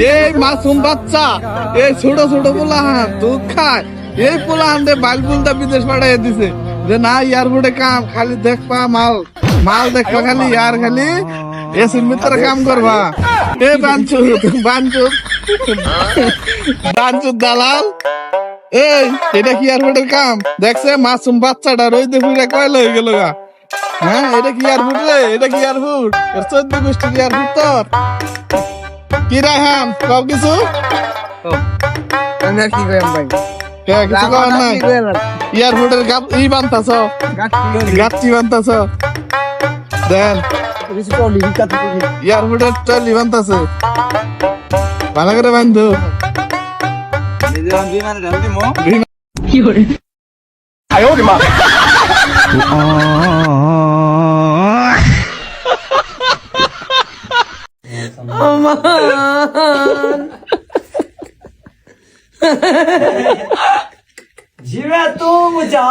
এই মাসুম বাচ্চা, এই ছোট ছোট পোলাহান দুধ খায়, এই পোলাহান বাইল বুলটা বিদেশ পাঠাই দিছে যে না এয়ারপোর্টে কাম খালি দেখবা মাল মাল দেখবা খালি আর খালি এসির ভিতরে কাম করবা। এ বাঞ্চুর বাঞ্চুর বাঞ্চুর দালাল, এই এটা কি এয়ারপোর্টের কাম দেখছে মাসুম বাচ্চাটা রইতে ফুরে কয়লা হয়ে গেল গা। হ্যাঁ এটা কি এয়ারপোর্ট রে, এটা কি এয়ারপোর্ট? 14 গোষ্ঠী এয়ারপোর্ট তোর কি রাহান কব কিছু আমি আর কি কইম ভাই, কিছু করার নাই। এয়ারপোর্টের ই বানতাছ গাচ্ছি বানতাছ দেন কিছু কলি কাজ করি এয়ারপোর্টের ট্রলি বানতাছে ভালো করে বান্ধু जीवे तू मुझा